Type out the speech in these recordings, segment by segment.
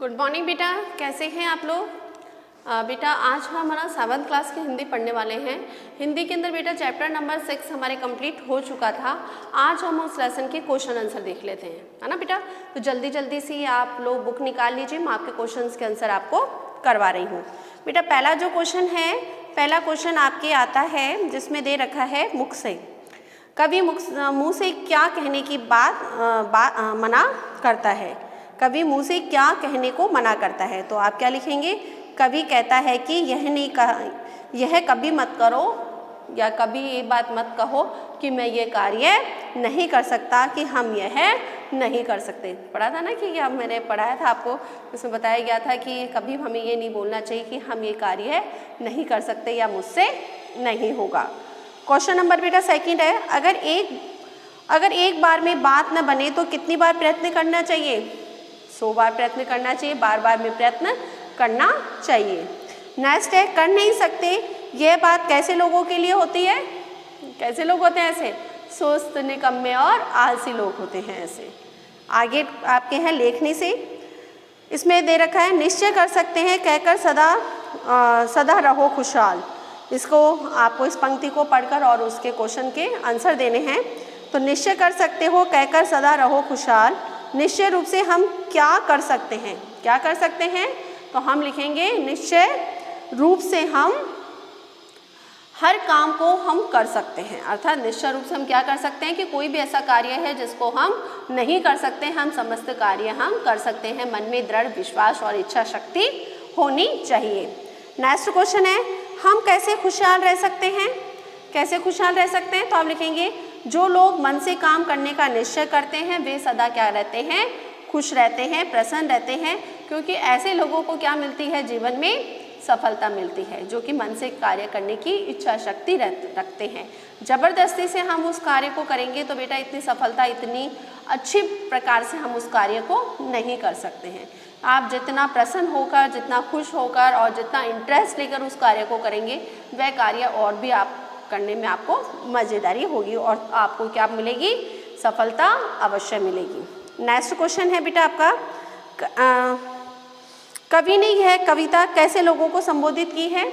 Good morning बेटा, कैसे हैं आप लोग? बेटा आज हमारा 7th क्लास की हिंदी पढ़ने वाले हैं। हिंदी के अंदर बेटा चैप्टर नंबर 6 हमारे कंप्लीट हो चुका था। आज हम उस लेसन के क्वेश्चन आंसर देख लेते हैं, है ना बेटा। तो जल्दी जल्दी से आप लोग बुक निकाल लीजिए, मैं आपके क्वेश्चंस के आंसर आपको करवा रही हूँ। बेटा पहला जो क्वेश्चन है, पहला क्वेश्चन आपके आता है जिसमें दे रखा है मुख से। कवि मुँह से क्या कहने की बात मना करता है? कवि मुँह से क्या कहने को मना करता है? तो आप क्या लिखेंगे? कवि कहता है कि यह कभी मत करो, या कभी ये बात मत कहो कि मैं ये कार्य नहीं कर सकता, कि हम यह नहीं कर सकते। पढ़ा था ना कि अब मैंने पढ़ाया था आपको, उसमें बताया गया था कि कभी हमें ये नहीं बोलना चाहिए कि हम ये कार्य नहीं कर सकते या मुझसे नहीं होगा। क्वेश्चन नंबर बेटा सेकंड है, अगर एक बार में बात न बने तो कितनी बार प्रयत्न करना चाहिए? 100 बार प्रयत्न करना चाहिए, बार बार में प्रयत्न करना चाहिए। नेक्स्ट है, कर नहीं सकते यह बात कैसे लोगों के लिए होती है? कैसे लोग होते हैं ऐसे? सुस्त, निकम्मे और आलसी लोग होते हैं ऐसे। आगे आपके हैं लेखनी से, इसमें दे रखा है निश्चय कर सकते हैं कहकर सदा रहो खुशहाल। इसको आपको इस पंक्ति को पढ़कर और उसके क्वेश्चन के आंसर देने हैं। तो निश्चय कर सकते हो कहकर सदा रहो खुशहाल, निश्चय रूप से हम क्या कर सकते हैं? क्या कर सकते हैं? तो हम लिखेंगे निश्चय रूप से हम हर काम को हम कर सकते हैं। अर्थात निश्चय रूप से हम क्या कर सकते हैं कि कोई भी ऐसा कार्य है जिसको हम नहीं कर सकते, हम समस्त कार्य हम कर सकते हैं। मन में दृढ़ विश्वास और इच्छा शक्ति होनी चाहिए। नेक्स्ट क्वेश्चन है, हम कैसे खुशहाल रह सकते हैं? कैसे खुशहाल रह सकते हैं? तो आप लिखेंगे जो लोग मन से काम करने का निश्चय करते हैं वे सदा क्या रहते हैं? खुश रहते हैं, प्रसन्न रहते हैं, क्योंकि ऐसे लोगों को क्या मिलती है? जीवन में सफलता मिलती है, जो कि मन से कार्य करने की इच्छा शक्ति रखते हैं। जबरदस्ती से हम उस कार्य को करेंगे तो बेटा इतनी सफलता, इतनी अच्छी प्रकार से हम उस कार्य को नहीं कर सकते हैं। आप जितना प्रसन्न होकर, जितना खुश होकर और जितना इंटरेस्ट लेकर उस कार्य को करेंगे, वह कार्य और भी आप करने में आपको मज़ेदारी होगी और आपको क्या मिलेगी? सफलता अवश्य मिलेगी। नेक्स्ट क्वेश्चन है बेटा आपका, कवि ने यह कविता कैसे लोगों को संबोधित की है?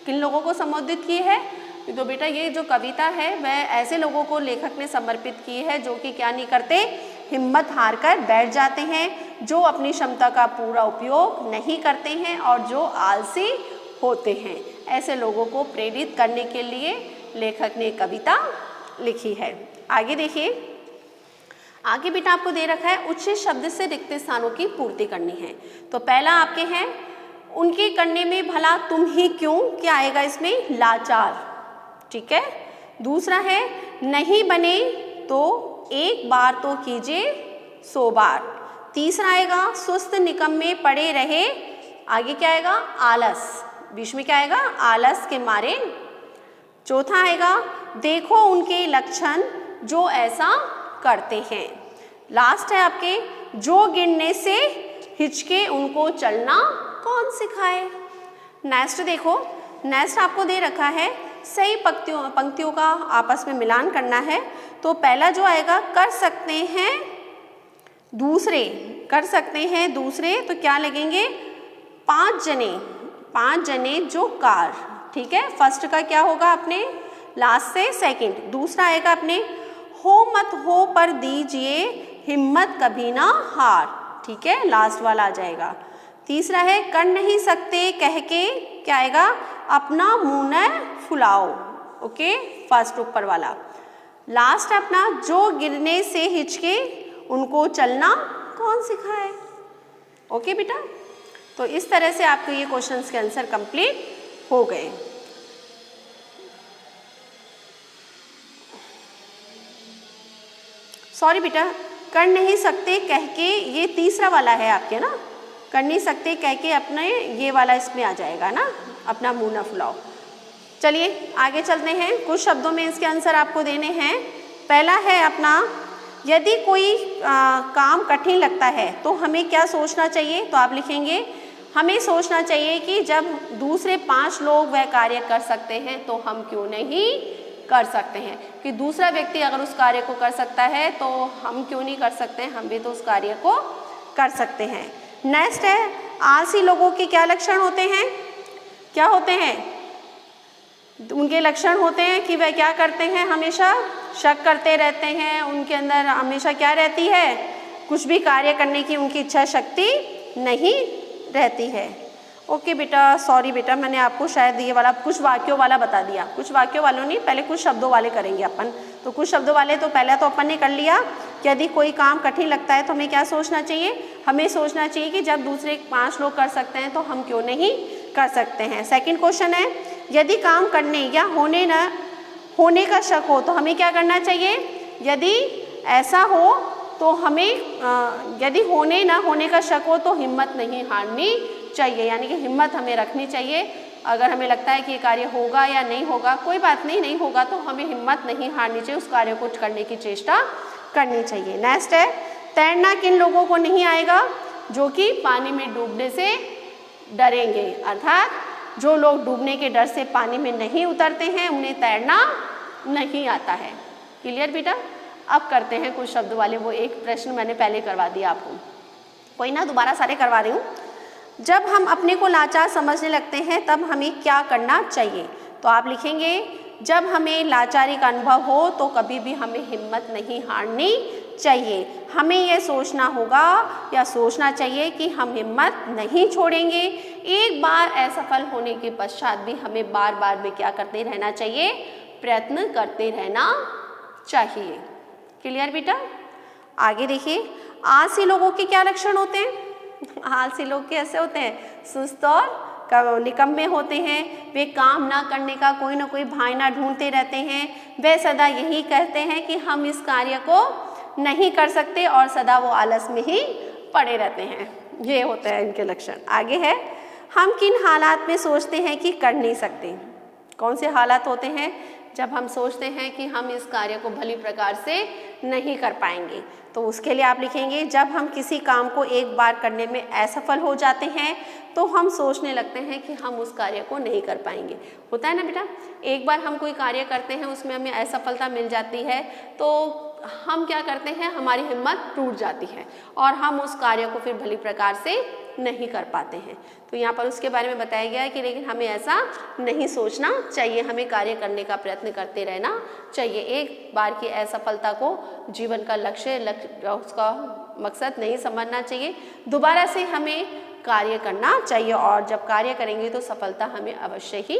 किन लोगों को संबोधित की है? तो बेटा ये जो कविता है वह ऐसे लोगों को लेखक ने समर्पित की है जो कि क्या नहीं करते? हिम्मत हार कर बैठ जाते हैं, जो अपनी क्षमता का पूरा उपयोग नहीं करते हैं और जो आलसी होते हैं। ऐसे लोगों को प्रेरित करने के लिए लेखक ने कविता लिखी है। आगे देखिए, आगे बेटा आपको दे रखा है उच्च शब्द से रिक्त स्थानों की पूर्ति करनी है। तो पहला आपके हैं उनके करने में भला तुम ही क्यों, क्या आएगा इसमें? लाचार, ठीक है। दूसरा है नहीं बने तो एक बार तो कीजिए 100 बार। तीसरा आएगा सुस्त निकम्मे पड़े रहे, आगे क्या आएगा? आलस, बीच में क्या आएगा? आलस के मारे। चौथा आएगा देखो उनके लक्षण जो ऐसा करते हैं। लास्ट है आपके जो गिरने से हिचके उनको चलना कौन सिखाए। नेक्स्ट देखो, नेक्स्ट आपको दे रखा है सही पंक्तियों का आपस में मिलान करना है। तो पहला जो आएगा कर सकते हैं दूसरे, कर सकते हैं दूसरे, तो क्या लगेंगे? 5 जने जो कार, ठीक है। फर्स्ट का क्या होगा अपने? लास्ट से सेकंड। दूसरा आएगा अपने हो मत हो पर दीजिए हिम्मत कभी ना हार, ठीक है, लास्ट वाला आ जाएगा। तीसरा है कर नहीं सकते कह के, क्या आएगा? अपना मुंह न फुलाओ, ओके, फर्स्ट ऊपर वाला। लास्ट अपना जो गिरने से हिचके उनको चलना कौन सिखाए। ओके बेटा, तो इस तरह से आपके ये क्वेश्चंस के आंसर कंप्लीट हो गए। सॉरी बेटा, कर नहीं सकते कह के, ये तीसरा वाला है आपके ना, कर नहीं सकते कह के अपने ये वाला इसमें आ जाएगा ना, अपना मुंह न फुलाओ। चलिए आगे चलते हैं, कुछ शब्दों में इसके आंसर आपको देने हैं। पहला है अपना यदि कोई काम कठिन लगता है तो हमें क्या सोचना चाहिए? तो आप लिखेंगे हमें सोचना चाहिए कि जब दूसरे 5 लोग वह कार्य कर सकते हैं तो हम क्यों नहीं कर सकते हैं, कि दूसरा व्यक्ति अगर उस कार्य को कर सकता है तो हम क्यों नहीं कर सकते हैं, हम भी तो उस कार्य को कर सकते हैं। नेक्स्ट है आलसी लोगों के क्या लक्षण होते हैं? क्या होते हैं? उनके लक्षण होते हैं कि वह क्या करते हैं? हमेशा शक करते रहते हैं, उनके अंदर हमेशा क्या रहती है? कुछ भी कार्य करने की उनकी इच्छा शक्ति नहीं रहती है। ओके बेटा, सॉरी बेटा, मैंने आपको शायद ये वाला कुछ वाक्यों वाला बता दिया। कुछ वाक्यों वालों नहीं, पहले कुछ शब्दों वाले करेंगे अपन। तो कुछ शब्दों वाले तो पहले तो अपन ने कर लिया कि यदि कोई काम कठिन लगता है तो हमें क्या सोचना चाहिए? हमें सोचना चाहिए कि जब दूसरे 5 लोग कर सकते हैं तो हम क्यों नहीं कर सकते हैं। सेकंड क्वेश्चन है, यदि काम करने या होने न होने का शक हो तो हमें क्या करना चाहिए? यदि ऐसा हो तो हमें यदि होने ना होने का शक हो तो हिम्मत नहीं हारनी चाहिए, यानी कि हिम्मत हमें रखनी चाहिए। अगर हमें लगता है कि ये कार्य होगा या नहीं होगा, कोई बात नहीं, नहीं होगा तो हमें हिम्मत नहीं हारनी चाहिए, उस कार्य को करने की चेष्टा करनी चाहिए। नेक्स्ट है, तैरना किन लोगों को नहीं आएगा? जो कि पानी में डूबने से डरेंगे, अर्थात जो लोग डूबने के डर से पानी में नहीं उतरते हैं उन्हें तैरना नहीं आता है। क्लियर बेटा? अब करते हैं कुछ शब्द वाले, वो एक प्रश्न मैंने पहले करवा दिया आपको, कोई ना दोबारा सारे करवा रही हूँ। जब हम अपने को लाचार समझने लगते हैं तब हमें क्या करना चाहिए? तो आप लिखेंगे, जब हमें लाचारी का अनुभव हो तो कभी भी हमें हिम्मत नहीं हारनी चाहिए। हमें यह सोचना होगा या सोचना चाहिए कि हम हिम्मत नहीं छोड़ेंगे। एक बार असफल होने के पश्चात भी हमें बार बार में क्या करते रहना चाहिए? प्रयत्न करते रहना चाहिए। क्लियर बेटा? आगे देखिए, आलसी लोगों के क्या लक्षण होते हैं? आलसी लोग कैसे होते हैं? सुस्त और निकम्मे होते हैं। वे काम ना करने का कोई ना कोई बहाना ढूंढते रहते हैं। वे सदा यही कहते हैं कि हम इस कार्य को नहीं कर सकते और सदा वो आलस में ही पड़े रहते हैं। ये होते हैं इनके लक्षण। आगे है, हम किन हालात में सोचते हैं कि कर नहीं सकते? कौन से हालात होते हैं? जब हम सोचते हैं कि हम इस कार्य को भली प्रकार से नहीं कर पाएंगे। तो उसके लिए आप लिखेंगे, जब हम किसी काम को एक बार करने में असफल हो जाते हैं तो हम सोचने लगते हैं कि हम उस कार्य को नहीं कर पाएंगे। होता है ना बेटा, एक बार हम कोई कार्य करते हैं, उसमें हमें असफलता मिल जाती है तो हम क्या करते हैं, हमारी हिम्मत टूट जाती है और हम उस कार्य को फिर भली प्रकार से नहीं कर पाते हैं। तो यहाँ पर उसके बारे में बताया गया है कि लेकिन हमें ऐसा नहीं सोचना चाहिए, हमें कार्य करने का प्रयत्न करते रहना चाहिए। एक बार की असफलता को जीवन का लक्ष्य उसका मकसद नहीं समझना चाहिए। दोबारा से हमें कार्य करना चाहिए और जब कार्य करेंगे तो सफलता हमें अवश्य ही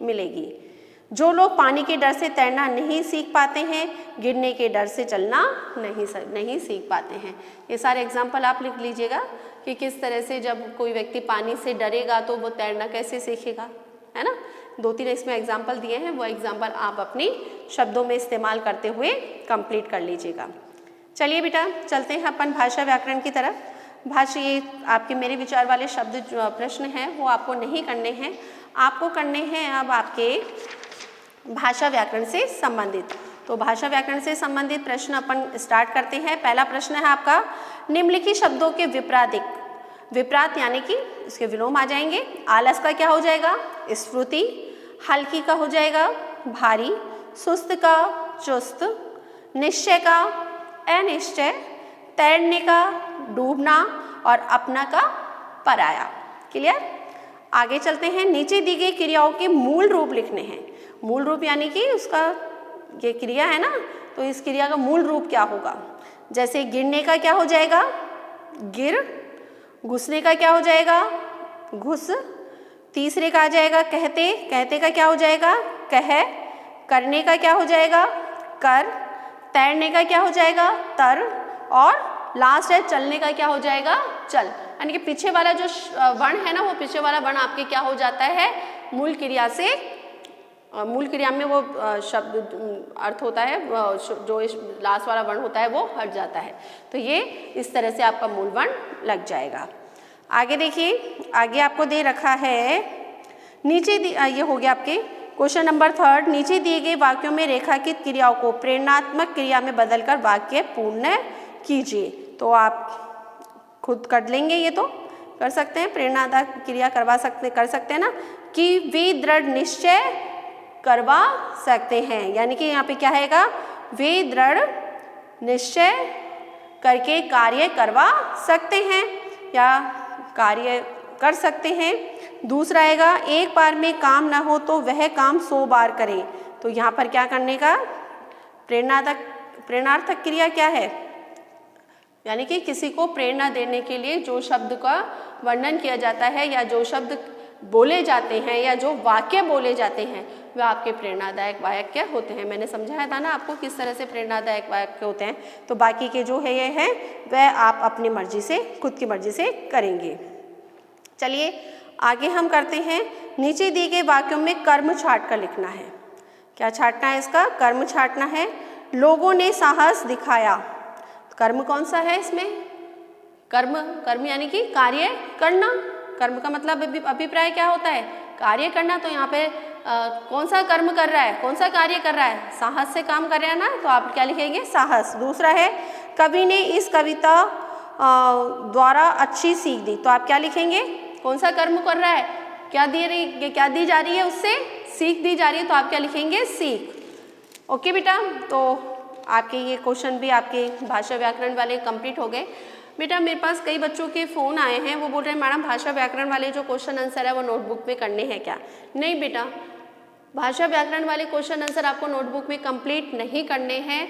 मिलेगी। जो लोग पानी के डर से तैरना नहीं सीख पाते हैं, गिरने के डर से चलना नहीं सीख पाते हैं। ये सारे एग्जाम्पल आप लिख लीजिएगा कि किस तरह से जब कोई व्यक्ति पानी से डरेगा तो वो तैरना कैसे सीखेगा, है ना। 2-3 इसमें एग्जाम्पल दिए हैं, वो एग्जाम्पल आप अपनी शब्दों में इस्तेमाल करते हुए कंप्लीट कर लीजिएगा। चलिए बेटा, चलते हैं अपन भाषा व्याकरण की तरफ। भाषा, ये आपके मेरे विचार वाले शब्द जो प्रश्न हैं वो आपको नहीं करने हैं, आपको करने हैं अब आपके भाषा व्याकरण से संबंधित। तो भाषा व्याकरण से संबंधित प्रश्न अपन स्टार्ट करते हैं। पहला प्रश्न है आपका, निम्नलिखित शब्दों के विपरीत, विपरीत यानी कि इसके विलोम आ जाएंगे। आलस का क्या हो जाएगा? स्फूर्ति। हल्की का हो जाएगा भारी। सुस्त का चुस्त। निश्चय का अनिश्चय। तैरने का डूबना और अपना का पराया। क्लियर? आगे चलते हैं। नीचे दी गई क्रियाओं के मूल रूप लिखने हैं। मूल रूप यानी कि उसका ये क्रिया है ना, तो इस क्रिया का मूल रूप क्या होगा? जैसे गिरने का क्या हो जाएगा? गिर। घुसने का क्या हो जाएगा? घुस। तीसरे का आ जाएगा कहते, कहते का क्या हो जाएगा? कह। करने का क्या हो जाएगा? कर। तैरने का क्या हो जाएगा? तर। और लास्ट है चलने का क्या हो जाएगा? चल। यानी कि पीछे वाला जो वर्ण है ना, वो पीछे वाला वर्ण आपके क्या हो जाता है? मूल क्रिया से, मूल क्रिया में वो शब्द अर्थ होता है, जो लास्ट वाला वर्ण होता है वो हट जाता है। तो ये इस तरह से आपका मूल वर्ण लग जाएगा। आगे देखिए, आगे आपको दे रखा है नीचे ये हो गया आपके क्वेश्चन नंबर 3। नीचे दिए गए वाक्यों में रेखांकित क्रियाओं को प्रेरणात्मक क्रिया में बदलकर वाक्य पूर्ण कीजिए। तो आप खुद कर लेंगे, ये तो कर सकते हैं, प्रेरणादायक क्रिया कर सकते हैं ना, कि वे दृढ़ निश्चय करवा सकते हैं। यानी कि यहाँ पे क्या हैगा? वे दृढ़ निश्चय करके कार्य करवा सकते हैं, या कार्य कर सकते हैं। दूसरा आएगा एक बार में काम ना हो तो वह काम 100 बार करें। तो यहाँ पर क्या करने का प्रेरणार्थक क्रिया क्या है, यानी कि किसी को प्रेरणा देने के लिए जो शब्द का वर्णन किया जाता है या जो शब्द बोले जाते हैं या जो वाक्य बोले जाते हैं वह आपके प्रेरणादायक वाक्य होते हैं। मैंने समझाया था ना आपको किस तरह से प्रेरणादायक वाक्य होते हैं। तो बाकी के जो है ये हैं वह आप अपनी मर्जी से, खुद की मर्जी से करेंगे। चलिए आगे हम करते हैं। नीचे दिए गए वाक्यों में कर्म छाट कर लिखना है। क्या छाटना है इसका? कर्म छाटना है। लोगों ने साहस दिखाया, कर्म कौन सा है इसमें? कर्म यानी कि कार्य करना। कर्म का मतलब अभिप्राय क्या होता है? कार्य करना। तो यहाँ पे कौन सा कर्म कर रहा है, कौन सा कार्य कर रहा है? साहस से काम कर रहा है ना, तो आप क्या लिखेंगे? साहस। दूसरा है कवि ने इस कविता द्वारा अच्छी सीख दी, तो आप क्या लिखेंगे? कौन सा कर्म कर रहा है? क्या दी जा रही है उससे? सीख दी जा रही है, तो आप क्या लिखेंगे? सीख। ओके बेटा, तो आपके ये क्वेश्चन भी आपके भाषा व्याकरण वाले कंप्लीट हो गए। बेटा मेरे पास कई बच्चों के फ़ोन आए हैं, वो बोल रहे हैं मैडम भाषा व्याकरण वाले जो क्वेश्चन आंसर है वो नोटबुक में करने हैं क्या? नहीं बेटा, भाषा व्याकरण वाले क्वेश्चन आंसर आपको नोटबुक में कंप्लीट नहीं करने हैं।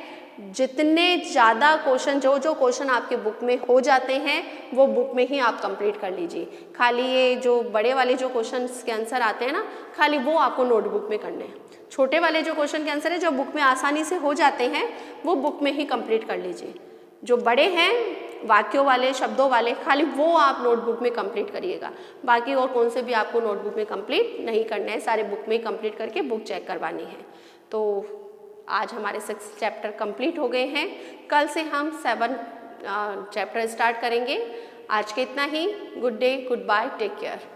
जितने ज़्यादा क्वेश्चन जो क्वेश्चन आपके बुक में हो जाते हैं वो बुक में ही आप कंप्लीट कर लीजिए। खाली ये जो बड़े वाले जो क्वेश्चन के आंसर आते हैं ना, खाली वो आपको नोटबुक में करने हैं। छोटे वाले जो क्वेश्चन के आंसर है जो बुक में आसानी से हो जाते हैं वो बुक में ही कंप्लीट कर लीजिए। जो बड़े हैं वाक्यों वाले, शब्दों वाले, खाली वो आप नोटबुक में कंप्लीट करिएगा। बाकी और कौन से भी आपको नोटबुक में कंप्लीट नहीं करना है, सारे बुक में ही कंप्लीट करके बुक चेक करवानी है। तो आज हमारे 6 चैप्टर कंप्लीट हो गए हैं। कल से हम 7 चैप्टर स्टार्ट करेंगे। आज के इतना ही। Good day, goodbye, take care.